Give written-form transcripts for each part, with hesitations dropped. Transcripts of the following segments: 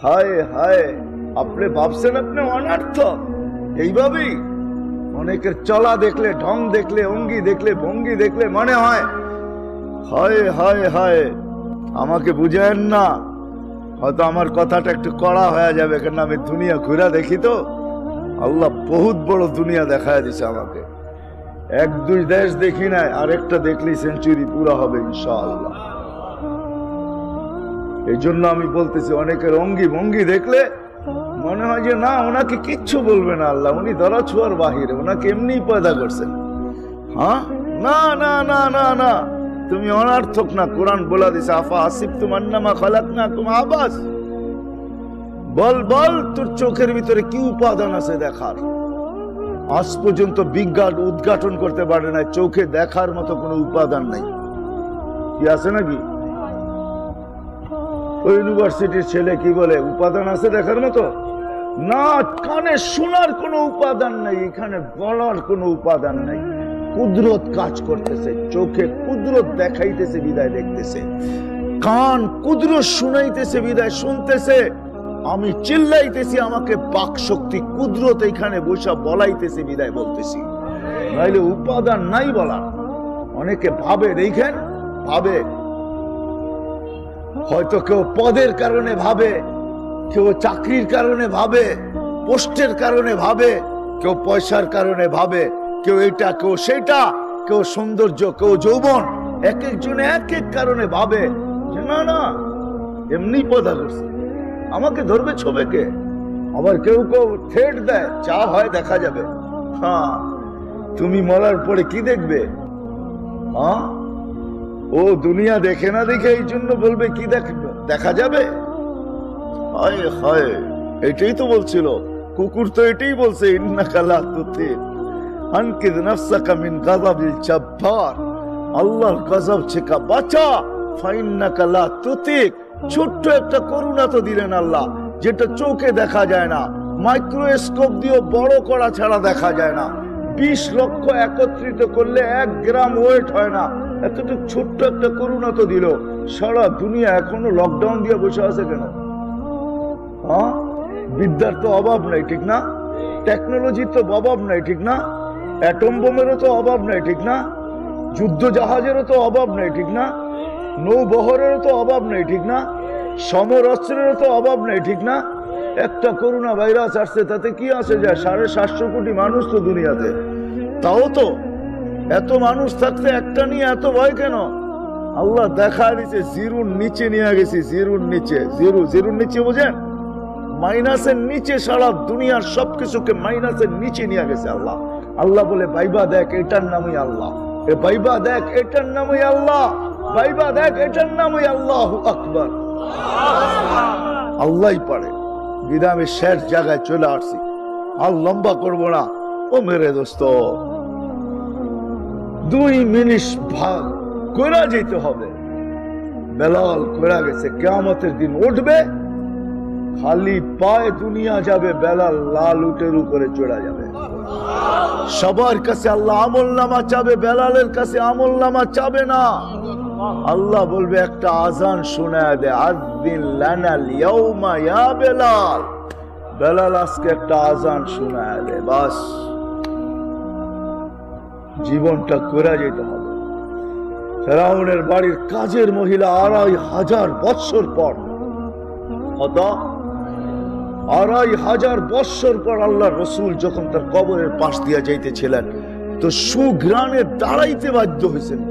হায় হায়, আপনি ভাবছেন আপনি অনার্থক? এইভাবেই অনেকের চলা দেখলে, ঢং দেখলে, অঙ্গি দেখলে, ভঙ্গি দেখলে মনে হয় হায় হায় হায়, আমাকে বুঝেন না। হয়তো আমার কথাটা একটু কড়া হয়ে যাবে, কেন আমি দুনিয়া ঘুরা দেখি তো। আল্লাহ বহুত বড় দুনিয়া দেখায় দিছে আমাকে। এক দুই দেশ দেখি নাই, আরেকটা দেখলেই সেঞ্চুরি পুরা হবে ইনশাআল্লাহ। এই জন্য আমি বলতেছি, অনেকের অঙ্গি ভঙ্গি দেখলে মনে হয় যে না, ওনাকে কিচ্ছু বলবে না আল্লাহ, উনি ধরা ছোঁয়ার বাহিরে, ওনাকে এমনি পয়দা করছেন। হ্যাঁ, না না না না না, তুমি অনার্থক না। কোরআন বলা দিছে, আফা হাসিবতুম আন্নামা খালাকনাকুম আবাস। বল বল, তোর চোখের ভিতরে কি উপাদান আছে দেখার? আজ পর্যন্ত বিজ্ঞান উদ্ঘাটন করতে পারে না চোখে দেখার মতো কোনো উপাদান নাই। কি আছে নাকি? ওই ইউনিভার্সিটির ছেলে কি বলে, উপাদান আছে দেখার মতো? না, কানে শোনার কোনো উপাদান নাই, এখানে বলার কোনো উপাদান নাই। কুদরত কাজ করতেছে, চোখে কুদরত দেখাইতেছে বিদায় দেখতেছে, কান কুদরত শুনাইতেছে বিদায় শুনতেছে, আমি চিল্লাইতেছি আমাকে বাক শক্তি কুদরত এখানে বসা বলাইতেছে বিদায় বলতেছি। নাইলে উপাদান নাই বলার। অনেকে ভাবে, দেখেন ভাবে, হয়তো কেউ পদের কারণে ভাবে, কেউ চাকরির কারণে ভাবে, পোস্টের কারণে ভাবে, কেউ পয়সার কারণে ভাবে, কেউ এটা কেউ সেটা, কেউ সৌন্দর্য, কেউ যৌবন, এক একজনে এক এক কারণে ভাবে যে না না এমনি পদা করছে, আমাকে ধরবে ছবে কে। আবার কেউ কেউ থ্রেট দেয়, যা হয় দেখা যাবে। হ্যাঁ, তুমি মরার পরে কি দেখবে? হ্যাঁ, ও দুনিয়া দেখে না দেখে এই জন্য বলবে কি দেখা যাবে। হায় হায়, এটাই তো বলছিল কুকুর, তো এটাই বলছে, ইন্নাকা লা তুতিক আনকিদ নাফসাকা মিন গাযাবিল জাব্বার। আল্লাহর গজব থেকে বাঁচা, ফাইন্নাকা লা তুতিক। ছোট্ট একটা করুণা তো দিলেন আল্লাহ, যেটা চোখে দেখা যায় না, মাইক্রোস্কোপ দিয়ে বড় করা ছাড়া দেখা যায় না। 20 লক্ষ একত্রিত করলে 1 গ্রাম ওয়েট হয় না, এতটুকু ছোট্ট একটা করুণা তো দিল। সারা দুনিয়া এখনো লকডাউন দিয়ে বসে আছে কেন? হ্যাঁ, বিদ্যার তো অভাব নাই, ঠিক না? টেকনোলজির তো অভাব নাই, ঠিক না? অ্যাটম বোমেরও তো অভাব নাই, ঠিক না? যুদ্ধ জাহাজেরও তো অভাব নাই, ঠিক না? নৌবহরেরও তো অভাব নেই, ঠিক না? সমর অস্ত্রেরও তো অভাব নেই, ঠিক না? একটা করোনা ভাইরাস আসছে, তাতে কি আসে যায়? 750 কোটি মানুষ তো দুনিয়াতে। তাও তো এত মানুষ থাকতে একটা নিয়ে এত ভয় কেন? আল্লাহ দেখা দিচ্ছে, জিরোর নিচে নিয়ে গেছি, জিরোর নিচে। জিরোর নিচে বোঝেন? মাইনাসের নিচে সারা দুনিয়ার সবকিছুকে মাইনাসের নিচে নিয়ে গেছে আল্লাহ। আল্লাহ বলে, বাইবা দেখ, এটার নামই আল্লাহ। এ বাইবা দেখ, এটার নামই আল্লাহ। বাইবা দেখ, এটার নামই আল্লাহু আকবার। আল্লাহই পারে। বিধায় আমি শেষ জায়গায় চলে আসছি, আর লম্বা করবো না। ও মেরে দোস্ত, 2 মিনিট ভাগ কইরা যেতে হবে। বেলাল কইরা গেছে, কিয়ামতের দিন উঠবে, খালি পায়ে দুনিয়া যাবে, বেলাল লাল উটের উপরে চড়া যাবে। সবার কাছে আল্লাহ আমলনামা চাবে, বেলালের কাছে আমলনামা চাবে না। আল্লাহ বলবে, একটা আজান শোনায় দে, আযদিন লানাল ইয়াউমা ইয়া বেলাল। বেলাল আজকে একটা আজান শোনায় দে, বাস জীবনটা করে যেতে হবে। ফেরাউনের বাড়ির কাজের মহিলা 2500 বৎসর পর, কত? 2500 বৎসর পর আল্লাহ রসুল যখন তার কবরের পাশ দিয়ে যাইতেছিলেন, তো সুঘ্রাণে দাঁড়াইতে বাধ্য হয়েছেন।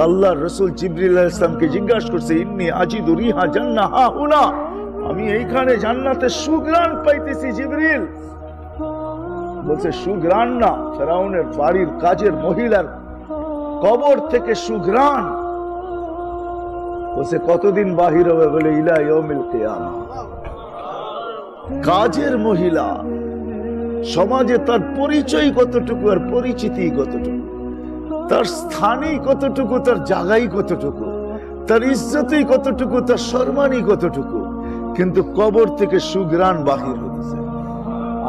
আল্লাহ রসুল জিবরিল আলাইহিস সালামকে জিজ্ঞাসা করছে, ইন্নী আজিদু রিহা জান্নাহ হাহুনা, আমি এইখানে জান্নাতের সুঘ্রাণ পাইতেছি। জিবরিল বলছে, সুঘ্রাণ না, ফেরাউনের বাড়ির কাজের মহিলার কবর থেকে সুঘ্রাণ। বলছে, কতদিন বাহির হবে? বলে, ইলা ইয়াউমিল কিয়ামা। কাজের মহিলা, সমাজে তার পরিচয় কতটুকু আর পরিচিতি কতটুকু, তার স্থানই কতটুকু, তার জায়গাই কতটুকু, তার ইজ্জতই কতটুকু, তার সম্মানই কতটুকু, কিন্তু কবর থেকে সুঘ্রাণ বাহির হতেছে।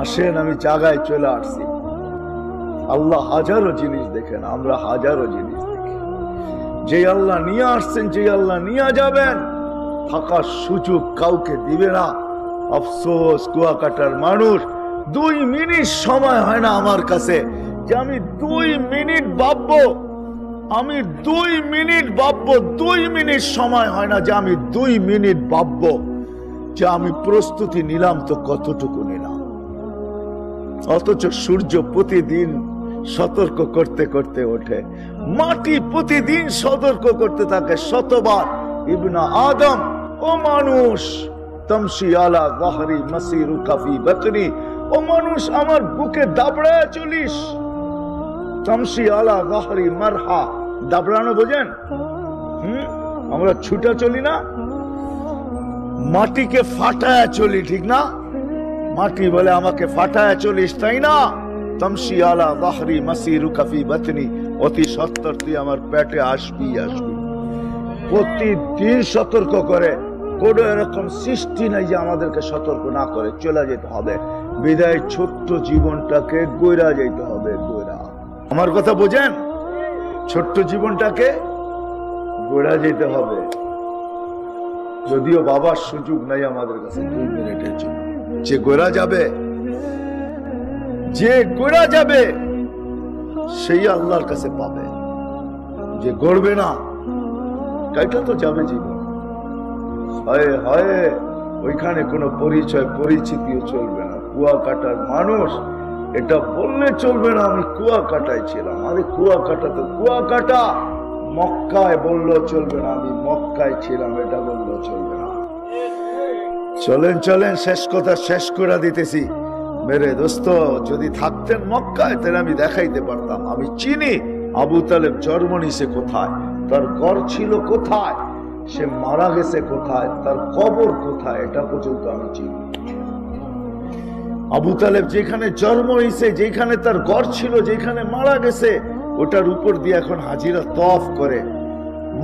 আসেন, আমি জায়গায় চলে আসছি। আল্লাহ হাজারো জিনিস দেখেন, আমরা হাজারো জিনিস দেখি। যে আল্লাহ নিয়ে আসছেন, যে আল্লাহ নিয়ে যাবেন, থাকার সুযোগ কাউকে দিবে না। আফসোস কুয়াকাটার মানুষ, 2 মিনিট সময় হয় না আমার কাছে যে আমি 2 মিনিট ভাববো, আমি 2 মিনিট ভাববো, 2 মিনিট সময় হয় না যে আমি 2 মিনিট ভাববো যে আমি প্রস্তুতি নিলাম তো কতটুকু নিলাম। অথচ সূর্য প্রতিদিন সতর্ক করতে করতে ওঠে, মাটি প্রতিদিন সতর্ক করতে থাকে শতবার, ইবনা আদম, ও মানুষ, তামশি আলা যাহরি মাসিরুকা ফি বাতনি, ও মানুষ আমার বুকে দাবড়ায় চলিস। তামশি আলা যাহরি মারহা, দাবড়ানো বোঝেন? আমরা ছুটা চলি না, মাটিকে ফাটায় চলি, ঠিক না? মাটি বলে আমাকে ফাটায় চলিস, তাই না? তামশি আলা যাহরি মাসিরুকা ফি বাতনি, অতি সত্বর তুই আমার পেটে আসবি আসবি। প্রতিদিন সতর্ক করে, কোন এরকম সৃষ্টি নাই যে আমাদেরকে সতর্ক না করে। চলে যেতে হবে, বিদায় ছোট্ট জীবনটাকে গইরা যেতে হবে, গইরা। আমার কথা বোঝেন? ছোট্ট জীবনটাকে গইরা যেতে হবে। যদিও বাবার সুযোগ নাই আমাদের কাছে 2 মিনিটের জন্য। যে গইরা যাবে, যে গড়া যাবে সেই আল্লাহর কাছে পাবে। যে গড়বে না, কাইটা তো যাবে জীবন। হায় হায়, ওইখানে কোনো পরিচয় পরিচিতিও চলবে না। কুয়াকাটার মানুষ এটা বললে চলবে না আমি কুয়াকাটায় ছিলাম। আরে কুয়াকাটা তো কুয়াকাটা। মক্কায় বললেও চলবে না আমি মক্কায় ছিলাম, এটা বললেও চলবে না। চলেন চলেন, শেষ কথা শেষ করে দিতেছি। মেরে দোস্ত, যদি থাকতেন মক্কায় তাহলে আমি দেখাইতে পারতাম। আমি চিনি আবু তালেব জন্ম নিছে কোথায়, তার ঘর ছিল কোথায়, সে মারা গেছে কোথায়, তার কবর কোথায়, এটা পর্যন্ত আমি চিনি। আবু তালেব যেখানে জন্ম হয়েছে, যেখানে তার ঘর ছিল, যেখানে মারা গেছে, ওটার উপর দিয়ে এখন হাজিরা তওয়াফ করে।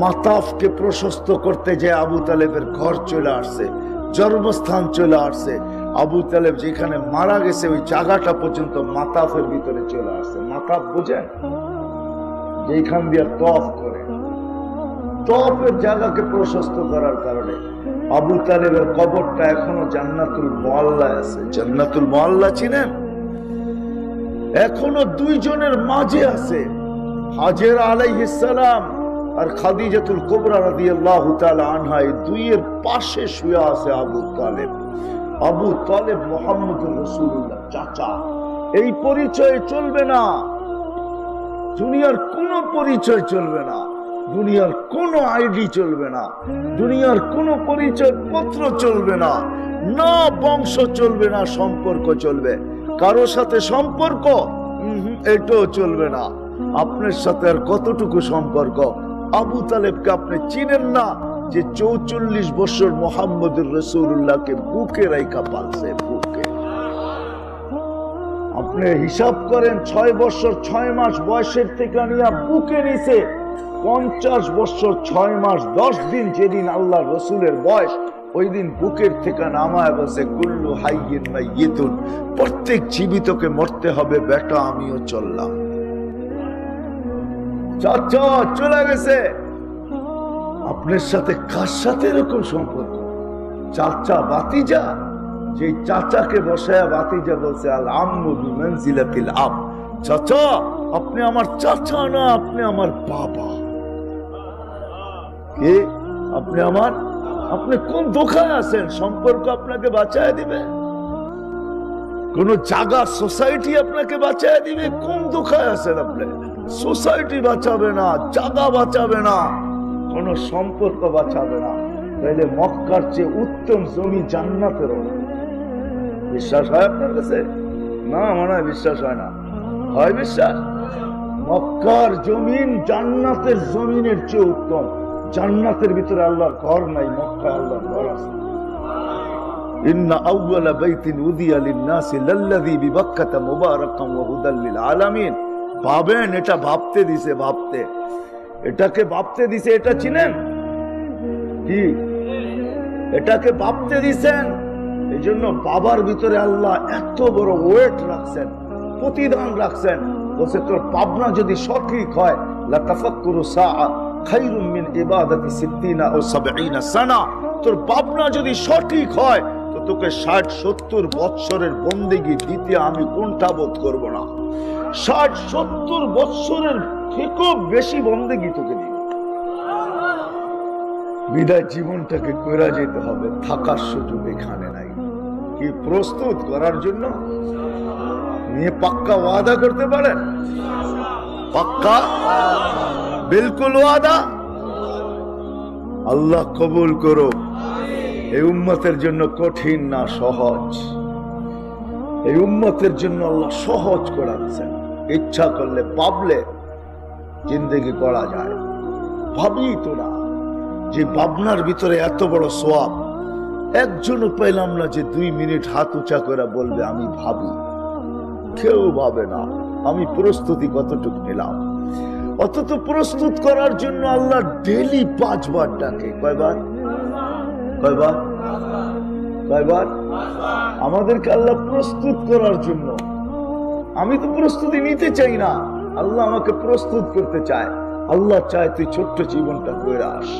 মাতাফকে প্রশস্ত করতে যে আবু তালেবের ঘর চলে আসছে, জন্মস্থান চলে আসছে। আবু তালেব যেখানে মারা গেছে ওই জায়গাটা পর্যন্ত মাতাফের ভিতরে চলে আসছে। মাতাফ বোঝেন? যেখান দিয়ে তওয়াফ করে, তওয়াফের জায়গাকে প্রশস্ত করার কারণে আবু তালেবের কবরটা এখনো জান্নাতুল মুআল্লায় আছে। জান্নাতুল মুআল্লা চিনেন? এখনো 2 জনের মাঝে আছে, হাজেরা আলাইহিস সালাম আর খাদিজাতুল কুবরা রাদিয়াল্লাহু তাআলা আনহা। এই 2 এর পাশে শুয়ে আছে আবু তালেব। আবু তালেব মুহাম্মদুর রাসূলুল্লাহ চাচা। এই পরিচয় চলবে না, দুনিয়ার কোন পরিচয় চলবে না, দুনিয়ার কোন আইডি চলবে না, দুনিয়ার কোন পরিচয় পত্র চলবে না, না বংশ চলবে না, সম্পর্ক চলবে। কারো সাথে সম্পর্ক এটাও চলবে না। আপনার সাথে আর কতটুকু সম্পর্ক? আবু তালেবকে আপনি চিনেন না যে 44 বছর মুহাম্মদুর রাসূলুল্লাহকে বুকে রাইখা পালছে, বুকে। আপনি হিসাব করেন 6 বছর 6 মাস বয়সের থেকে নিয়ে বুকে নিছে 50 বছর 6 মাস 10 দিন। যেদিন আল্লাহ রসুলের বয়স, ওই দিন বুকের থেকে নামায় বসে কুল্লু হাইয়িন মাইয়িতুন, প্রত্যেক জীবিতকে মরতে হবে বেটা, আমিও চললাম। চাচা চলে গেছে। আপনার সাথে কার সাথে এরকম সম্পর্ক? চাচা বাতিজা, যে চাচাকে বসায়া বাতিজা বলছে আল আম্মু বিমানজিলাতিল আব। চাচা আপনি আমার চাচা না, আপনি আমার বাবা। কে আপনি? আমার। আপনি কোন দোকানে আছেন? সম্পর্ক আপনাকে বাঁচায় দিবে? কোন জায়গা সোসাইটি আপনাকে বাঁচায় দিবে? কোন দোকানে আছেন আপনি? সোসাইটি বাঁচাবে না, জায়গা বাঁচাবে না, কোন সম্পর্ক বাঁচাবে না। তাইলে মক্কার চেয়ে উত্তম জমি জান্নাতের। বিশ্বাস হয় আপনার কাছে? না, মনে হয় বিশ্বাস হয় না। হয় বিশ্বাস? মক্কার জমিন জান্নাতের জমিনের চেয়ে উত্তম। জান্নাতের ভিতরে আল্লাহর ঘর নাই, মক্কায় আল্লাহর ঘর আছে। ইন্না আউওয়ালা বাইতিন উযিয়া লিন-নাসি লাল্লাযী বিবাক্কাতা মুবারাকান ওয়া হুদাল লিল আলামিন। ভাবেন, এটা ভাবতে দিছে, ভাবতে। এটাকে ভাবতে দিছে, এটা চিনেন কি? এটাকে ভাবতে দিছেন। এই জন্য বাবার ভিতরে আল্লাহ এত বড় ওয়েট রাখছেন, প্রতিদান রাখছেন। বলছে তোর ভাবনা যদি সঠিক হয়, লা তাফাক্কুরু সাআ খায়রুম মিন ইবাদাতি 60 আও 70 সানা। তোর ভাবনা যদি সঠিক হয় তো তোকে 60-70 বৎসরের বন্দেগী দিতে আমি কোনটা বোধ করব না। 60-70 বৎসরের থেকেও বেশি বন্দেগী তোকে দিব। বিদায় জীবনটাকে কইরা যেতে হবে, থাকার সুযোগ এখানে নাই। কি প্রস্তুত করার জন্য নিয়ে পাক্কা ওয়াদা করতে পারেন? পাক্কা বিলকুল ওয়াদা। আল্লাহ কবুল করো। এই উম্মতের জন্য কঠিন না সহজ, এই উম্মতের জন্য আল্লাহ সহজ করাচ্ছেন। ইচ্ছা করলে পাবলে জিন্দেগি করা যায়। ভাবি তো না যে ভাবনার ভিতরে এত বড় সোয়াব। একজনও পেলাম না যে 2 মিনিট হাত উঁচা করে বলবে আমি ভাবি। কেউ ভাবে না আমি প্রস্তুতি কতটুকু নিলাম। অথচ প্রস্তুত করার জন্য আল্লাহ ডেলি 5 বার ডাকে। কয়বার? কয়বার? কয়বার? আমাদেরকে আল্লাহ প্রস্তুত করার জন্য। আমি তো প্রস্তুতি নিতে চাই না, আল্লাহ আমাকে প্রস্তুত করতে চায়। আল্লাহ চায় তুই ছোট্ট জীবনটা করে আস।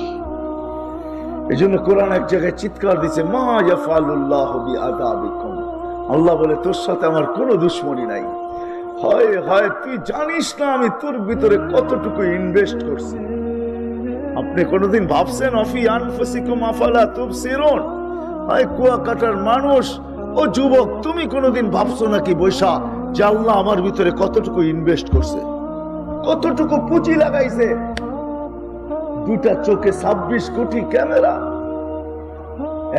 এই জন্য কোরআন এক জায়গায় চিৎকার দিচ্ছে, মা ইয়াফালুল্লাহু বিআযাবিকুম। আল্লাহ বলে তোর সাথে আমার কোনো দুশ্মনী নাই। হয় হয় তুই জানিস না আমি তোর ভিতরে কতটুকু ইনভেস্ট করছি। আপনি কোনোদিন ভাবছেন অফি আনফুসিকুম আফালা তুবসিরুন? হয় কুয়াকাটার মানুষ ও যুবক, তুমি কোনোদিন ভাবছো নাকি বৈশা যে আল্লাহ আমার ভিতরে কতটুকু ইনভেস্ট করছে, কতটুকু পুঁজি লাগাইছে? 2টা চোখে 26 কোটি ক্যামেরা,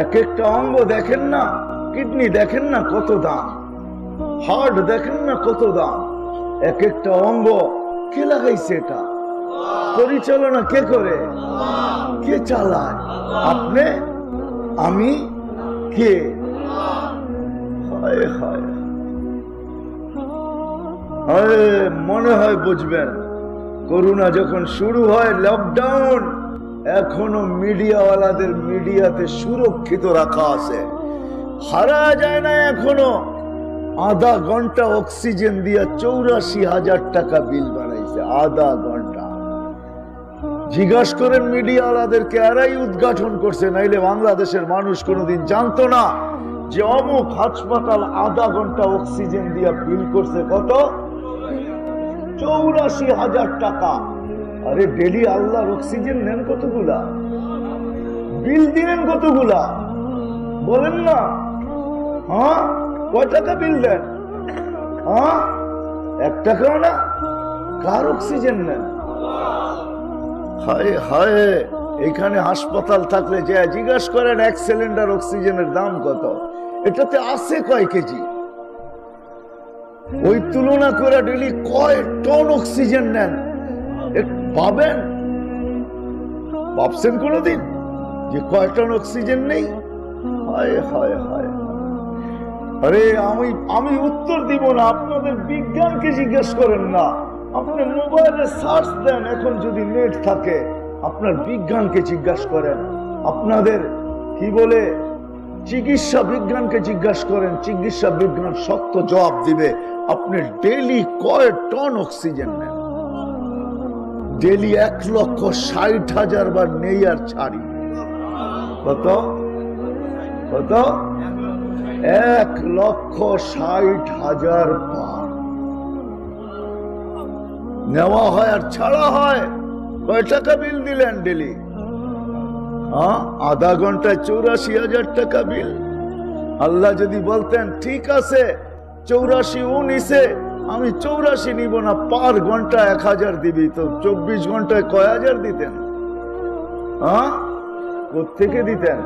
এক একটা অঙ্গ দেখেন না, কিডনি দেখেন না কত দাম, হার্ট দেখেন না কত দাম। এক একটা অঙ্গ কে লাগাইছে? এটা পরিচালনা কে করে? কে চালায়? আপনি, আমি, কে? হায় হায়, মনে হয় বুঝবেন করোনা যখন শুরু হয়, লকডাউন, এখনো মিডিয়াওয়ালাদের মিডিয়াতে সুরক্ষিত রাখা আছে, হারা যায় না এখনো। আধা ঘন্টা অক্সিজেন দিয়া 84,000 টাকা বিল বানাইছে। আধা ঘন্টা। জিজ্ঞাসা করেন মিডিয়াওয়ালাদেরকে, এরাই উদ্ঘাটন করছে, নাইলে বাংলাদেশের মানুষ কোনোদিন জানতো না যে অমুক হাসপাতাল আধা ঘন্টা অক্সিজেন দিয়া বিল করছে কত? 84,000 টাকা। আরে ডেলি আল্লাহর অক্সিজেন নেন কতগুলা? বিল দিলেন কতগুলা? বলেন না। হ্যাঁ, কয় টাকা বিল দেন? হ্যাঁ, 1 টাকাও না। কার অক্সিজেন নেন? হায় হায়, এখানে হাসপাতাল থাকলে যে জিজ্ঞাসা করেন 1 সিলিন্ডার অক্সিজেনের দাম কত, এটাতে আছে কয় কেজি? ওই তুলনা করে ডেলি কয় টন অক্সিজেন নেন ভাবেন? ভাবছেন কোনদিন যে কয় টন অক্সিজেন নেই? হায় হায় হায়। আরে আমি উত্তর দিব না, আপনাদের বিজ্ঞানকে জিজ্ঞেস করেন না। আপনি মোবাইলে সার্চ দেন, এখন যদি নেট থাকে, আপনার বিজ্ঞানকে জিজ্ঞাসা করেন। আপনাদের কি বলে চিকিৎসা বিজ্ঞানকে জিজ্ঞাসা করেন, চিকিৎসা বিজ্ঞান সত্য জবাব দিবে। আপনি ডেলি কয় টন অক্সিজেন নেন? ডেলি 1,60,000 বার নেই আর ছাড়ি। কত? কত? 1,60,000 বার নেওয়া হয় আর ছাড়া হয়। কয় টাকা বিল দিলেন ডেলি? আধা ঘন্টায় 84,000 টাকা বিল। আল্লাহ যদি বলতেন ঠিক আছে 84 ও নিছে, আমি 84 নিব না, পার ঘন্টা 1,000 দিবি, তো 24 ঘন্টায় কয় হাজার দিতেন? কোত্থেকে দিতেন?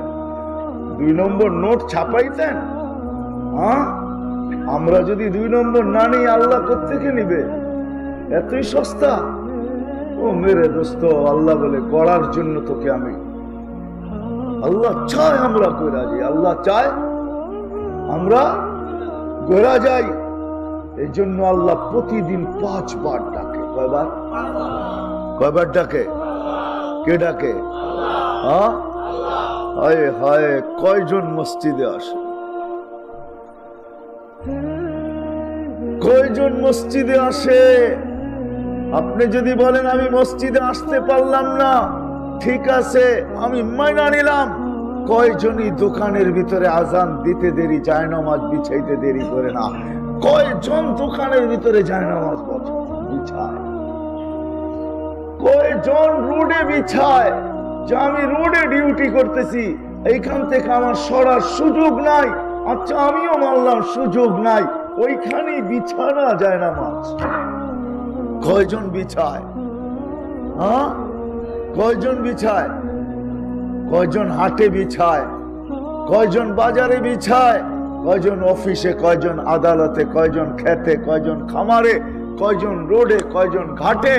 2 নম্বর নোট ছাপাইতেন? আমরা যদি 2 নম্বর না নিই, আল্লাহ কোত্থেকে নিবে? এতই সস্তা? ও মেরে দোস্ত, আল্লাহ বলে করার জন্য তোকে আমি, আল্লাহ চায় আমরা কইরা যাই, আল্লাহ চায় আমরা গোরা যাই। এই জন্য আল্লাহ প্রতিদিন 5 বার ডাকে। কয়বার? কয়বার ডাকে? কে ডাকে? হায় হায়, কয়জন মসজিদে আসে? কয়জন মসজিদে আসে? আপনি যদি বলেন আমি মসজিদে আসতে পারলাম না, ঠিক আছে, আমি মাইনা নিলাম, কয়জনই দোকানের ভিতরে আজান দিতে দেরি জায়নামাজ বিছাইতে দেরি করে না? কয়জন দোকানের ভিতরে জায়নামাজ বিছায়? কয়জন রোডে বিছায় যে আমি রোডে ডিউটি করতেছি, এইখান থেকে আমার সরার সুযোগ নাই, আচ্ছা আমিও মানলাম সুযোগ নাই, ওইখানেই বিছানা জায়নামাজ। কয়জন বিছায়? হ্যাঁ, কয়জন বিছায়? কয়জন হাটে বিছায়? কয়জন বাজারে বিছায়? কয়জন অফিসে, কয়জন আদালতে, কয়জন খেতে, কয়জন খামারে, কয়জন রোডে, কয়জন ঘাটে,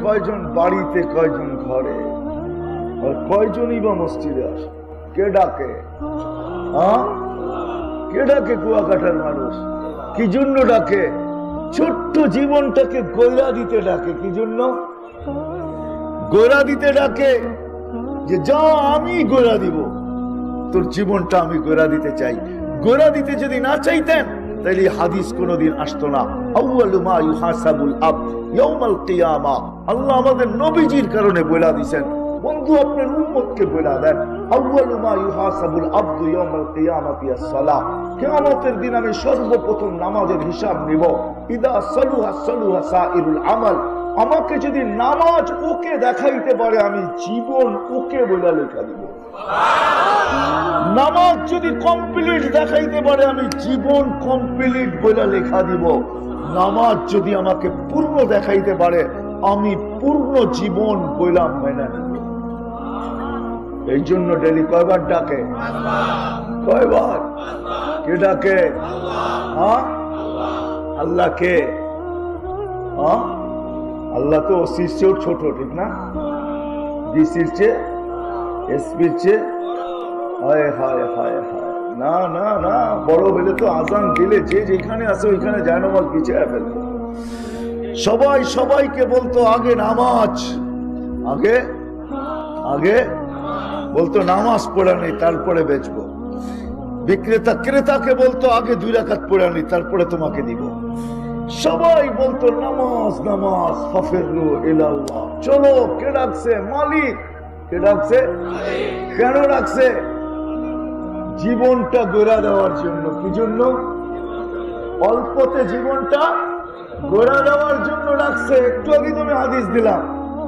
কয়জন বাড়িতে, কয়জন ঘরে, আর কয়জনই বা মসজিদে আসে? কে ডাকে? হ্যাঁ, কে ডাকে? কুয়াকাটার মানুষ কি জন্য ডাকে? ছোট্ট জীবনটাকে গয়রা দিতে ডাকে। কি জন্য গয়রা দিতে ডাকে? যে যা আমি গয়রা দিব, তোর জীবনটা আমি গয়রা দিতে চাই। গয়রা দিতে যদি না চাইতেন তাহলে হাদিস কোনোদিন আসতো না। আউয়ালু মা ইউহাসাবুল আবদ ইয়াউমাল কিয়ামাহ। আল্লাহ আমাদের নবীজির কারণে বলে দিয়েছেন, বন্ধু আপনার উম্মতকে বলে দেন, আউয়ালু মা ইউহাসাবুল আবদু ইয়াউমাল কিয়ামাতি আস-সালাহ। কিয়ামতের দিন আমি সর্বপ্রথম নামাজের হিসাব নিব। ইদা সালুহা সালুহা সাইরুল আমাল। আমাকে যদি নামাজ ওকে দেখাইতে পারে, আমি জীবন ওকে বলে লেখা দিব। নামাজ যদি কমপ্লিট দেখাইতে পারে, আমি জীবন কমপ্লিট বলে লেখা দিব। নামাজ যদি আমাকে পূর্ণ দেখাইতে পারে, আমি পূর্ণ জীবন বইলাম মেনে নিব। এই জন্য ডেলি কয়বার ডাকে? কয়বার? কে ডাকে? আল্লাহকে। আল্লাহ তো ওসির চেয়েও ছোট, ঠিক না? ডিসির চেয়ে, এসপির চেয়ে। হায় হায় হায় হায়, না না না, বড় হইলে তো আজান দিলে যে যেখানে আছে ওইখানে জায়নামাজ পিছিয়ে ফেলত। সবাই সবাইকে বলতো আগে নামাজ, আগে আগে বলতো নামাজ পড়া নেই তারপরে বেচবো। বিক্রেতা ক্রেতাকে বলতো আগে 2 রাকাত পড়া নেই তারপরে তোমাকে দিব। সবাই বলতো নামাজ নামাজ, ফাফিরু ইলাল্লাহ। চলো, কে ডাকছে? মালিক। কে ডাকছে? কেন ডাকছে? জীবনটা গড়া দেওয়ার জন্য। কি জন্য? অল্পতে জীবনটা গড়া দেওয়ার জন্য ডাকছে। একটু আগে তুমি হাদিস দিলাম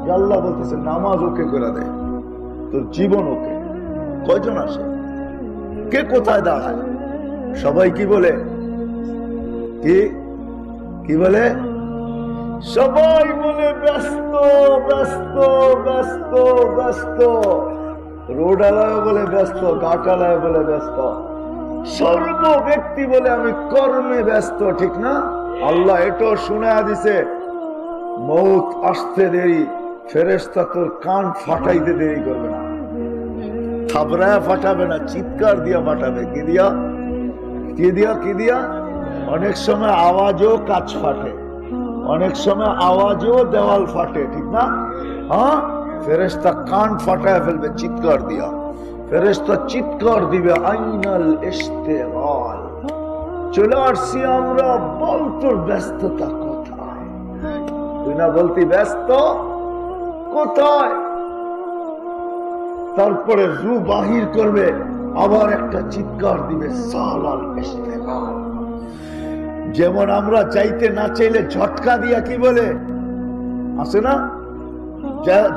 যে আল্লাহ বলতেছে নামাজ ওকে গড়া দেয়, তোর জীবন ওকে। কয়জন আসে? কে কোথায় দাঁড়ায়? সবাই কি বলে? কি কি বলে? সবাই বলে ব্যস্ত ব্যস্ত ব্যস্ত ব্যস্ত। রোড আলায় বলে ব্যস্ত, ঘাট আলায় বলে ব্যস্ত, সর্ব ব্যক্তি বলে আমি কর্মে ব্যস্ত, ঠিক না? আল্লাহ এটাও শুনে দিছে, মৌত আসতে দেরি, ফেরেশতা তোর কান ফাটাইতে দেরি করবে না। থাবড়ায় ফাটাবে না, চিৎকার দিয়া ফাটাবে। কি দিয়া? কি দিয়া? কি দিয়া? অনেক সময় আওয়াজও কাজ ফাটে, অনেক সময় আওয়াজও দেওয়াল ফাটে, ঠিক না? হ্যাঁ, ফেরেশতা কান ফাটায় ফেলবে চিৎকার দিয়া। ফেরেশতা চিৎকার দিবে, আইনাল ইশতিগাল। চলে আসছি আমরা, বল তোর ব্যস্ততা কোথায়? তুই না বলতি ব্যস্ত কোথায়? তারপরে রু বাহির করবে, আবার একটা চিৎকার দিবে, সালাল ইশতিগাল। যেমন আমরা চাইতে না চাইলে ঝটকা দিয়া কি বলে আসে না,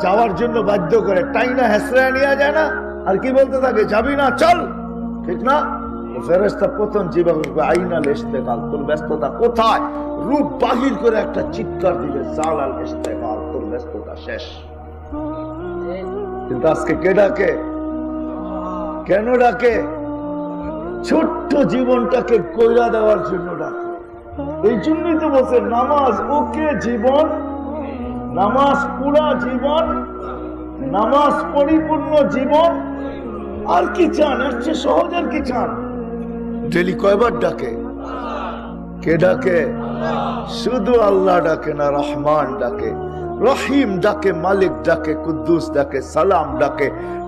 যাওয়ার জন্য বাধ্য করে, টাইনা হেসরা নিয়ে যায় না, আর কি বলতে থাকে, যাবি না চল, ঠিক না? ফেরেশতা প্রথম জিবা করবে, আইনাল ইশতিগাল, তোর ব্যস্ততা কোথায়? রূপ বাহির করে একটা চিৎকার দিবে, সালাল ইশতিগাল, তোর ব্যস্ততা শেষ। কিন্তু আজকে কে ডাকে? কেন ডাকে? ছোট্ট জীবনটাকে কইরা দেওয়ার জন্য ডাকে। এই জন্যই তো বলছে নামাজ ওকে জীবন, নামাজ পুরা জীবন, নামাজ পরিপূর্ণ জীবন। আর কি চান? এর চেয়ে সহজ আর কি চান? ডেলি কয়বার ডাকে? কে ডাকে? শুধু আল্লাহ ডাকে না, রহমান ডাকে, রহিম ডাকে, মালিক ডাকে, কুদ্দুস ডাকে, সালাম ডাকে,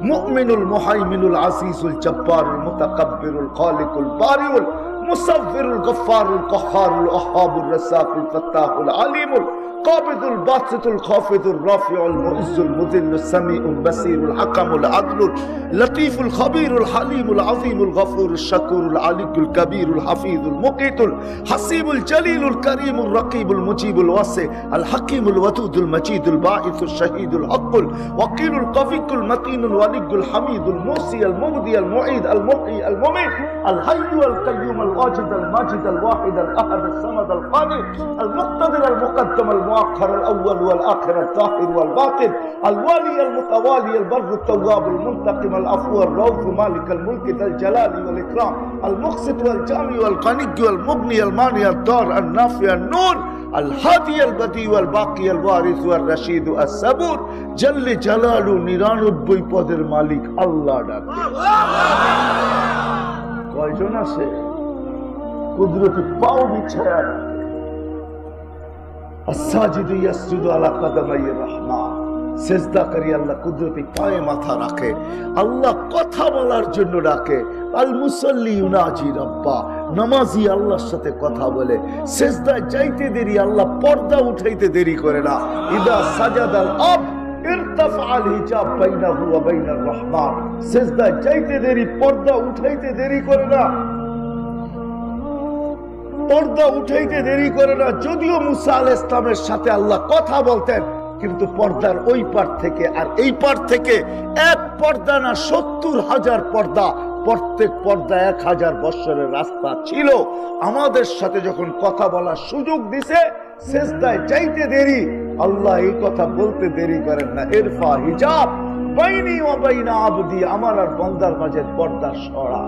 মুমিনুল মুহাইমিনুল আসিসুল জব্বারুল মুতাকাব্বিরুল খালিকুল বারিউল মুসাফিরুল গফফারুল কাহ্হারুল ওয়াহ্হাবুর রাসাকুল ফাত্তাহুল আলিমুল القابض الباسط الخافض الرافع المعز المذل السميع البصير الحكم العدل اللطيف الخبير الحليم العظيم الغفور الشكور العلي الكبير الحفيظ المقيت الحسيب الجليل الكريم الرقيب المجيب الواسع الحكيم الودود المجيد الباعث الشهيد الحق الوكيل القوي المتين الولي الحميد الموصي المبدي المعيد المحيي المميت الحي القيوم الواجد الماجد الواحد الاحد الصمد القادر المقتدر المقدم المؤخر الاول والاخر الظاهر والباطن الوالي المتوالي البر التواب المنتقم العفو الرؤوف مالك الملك ذا الجلال والاكرام المقسط والجامع والغني والمغني المانع الضار النافع النور الهادي البديع والباقي الوارث والرشيد الصبور جل جلاله 99 পদের মালিক আল্লাহ ডাকে কয়জন আছে কুদরতি পাও বিছায়া الساجد يسجد على قدمي الرحمن সেজদা করি আল্লাহ কুদরতি পায়ে মাথা রাখে আল্লাহ কথা বলার জন্য ডাকে আল মুসাল্লি ইউনাজি রাব্বা নামাজি আল্লাহর সাথে কথা বলে সেজদায় যাইতে দেরি আল্লাহ পর্দা উঠাইতে দেরি করে না ইদা সাজাদাল আব ইরতাফা আল হিজাব বাইনাহু ওয়া বাইনার রহমান সেজদায় যাইতে দেরি পর্দা উঠাইতে দেরি করে না পর্দা উঠাইতে দেরি করে না যদিও মুসা আলাইহিস সালামের সাথে আল্লাহ কথা বলতেন কিন্তু পর্দার ওই পার থেকে আর এই পার থেকে এক পর্দা না ৭০,০০০ পর্দা প্রত্যেক পর্দা ১০০০ বছরের রাস্তা ছিল আমাদের সাথে যখন কথা বলার সুযোগ দিছে সেজদায় যাইতে দেরি আল্লাহ এই কথা বলতে দেরি করেন না ইরফা হিজাব বাইনি ওয়া বাইনা আবদি আমার আর বান্দার মাঝে পর্দা সরা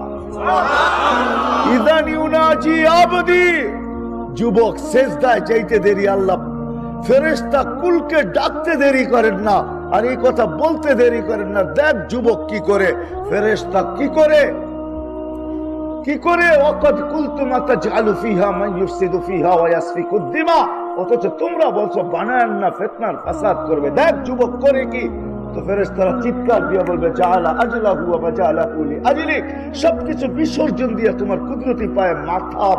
ইদান ইউনাজি আবদি যুবক সেজদায় যাইতে দেরি আল্লাহ ফেরেশতা কুলকে ডাকতে দেরি করেন না আর এই কথা বলতে দেরি করেন না দেখ যুবক কি করে ফেরেশতা কি করে ওয়াকাদ কুলতুম আতাজআলু ফিহা মান ইফসিদু ফিহা ওয়া ইয়াসফিকুদ দিমা অথচ তোমরা বলছো বানান না ফিতনার ফাসাদ করবে দেখ যুবক করে কি তো ফেরেশতারা চিৎকার দিয়ে বলবে জাআলা আজলাহু ওয়া বাজালাহু লিআজলিক সবকিছু বিসর্জন দিয়ে তোমার কুদরতি পায়ে মাথা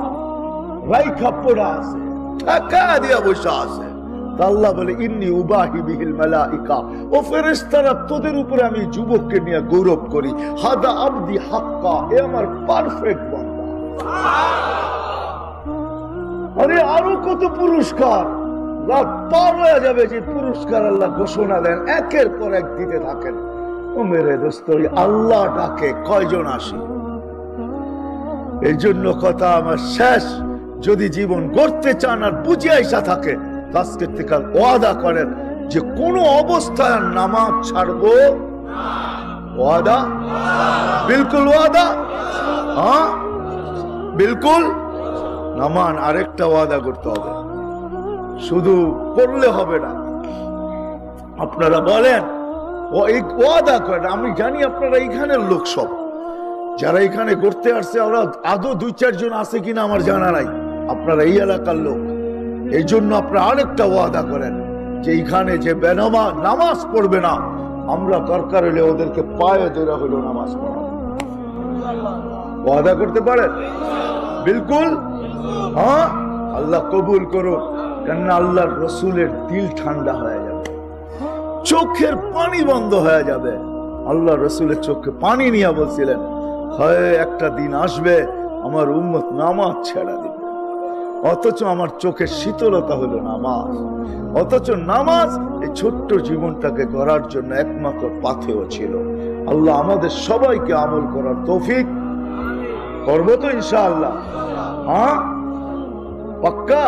রাইখা পড়া আছে ঢাকা দিয়া বসে আছে আল্লাহ বলে ইন্নী উবাহি বিহিল মালাইকা ও ফেরেশতারা তোদের উপরে আমি যুবককে নিয়ে গৌরব করি হাদা আবদি হাক্কা এ আমার পারফেক্ট বান্দা আরে আরো কত পুরস্কার রাত পার হয়ে যাবে যে পুরস্কার আল্লাহ ঘোষণা দেন একের পর এক দিতে থাকেন ও মেরে দোস্ত আল্লাহ ডাকে কয়জন আসে এই জন্য কথা আমার শেষ যদি জীবন গড়তে চান আর বুঝে আইসা থাকে আজকের থেকে ওয়াদা করেন যে কোন অবস্থায় নামাজ ছাড়বো ওয়াদা বিলকুল ওয়াদা হ্যাঁ বিলকুল নামান আরেকটা ওয়াদা করতে হবে শুধু করলে হবে না আপনারা বলেন ওয়াদা করেন আমি জানি আপনারা এইখানের লোক সব যারা এখানে করতে আসছে ওরা আদৌ 2-4 জন আছে কিনা আমার জানা নাই আপনারা এই এলাকার লোক এই জন্য আপনারা আরেকটা ওয়াদা করেন যে এইখানে যে বেনামা নামাজ পড়বে না আমরা দরকার হলে ওদেরকে পায়ে ধরে হলো নামাজ পড়া ওয়াদা করতে পারেন বিলকুল হ্যাঁ আল্লাহ কবুল করুন কেননা আল্লাহর রসুলের দিল ঠান্ডা হয়ে যাবে চোখের পানি বন্ধ হয়ে যাবে আল্লাহ রসুলের চোখে পানি নিয়ে বলছিলেন হয় একটা দিন আসবে আমার উম্মত নামাজ ছেড়ে দিবে অথচ আমার চোখের শীতলতা হলো নামাজ অথচ নামাজ এই ছোট্ট জীবনটাকে গড়ার জন্য একমাত্র পাথেয় ছিল আল্লাহ আমাদের সবাইকে আমল করার তৌফিক করবো তো ইনশাআল্লাহ হ্যাঁ পাক্কা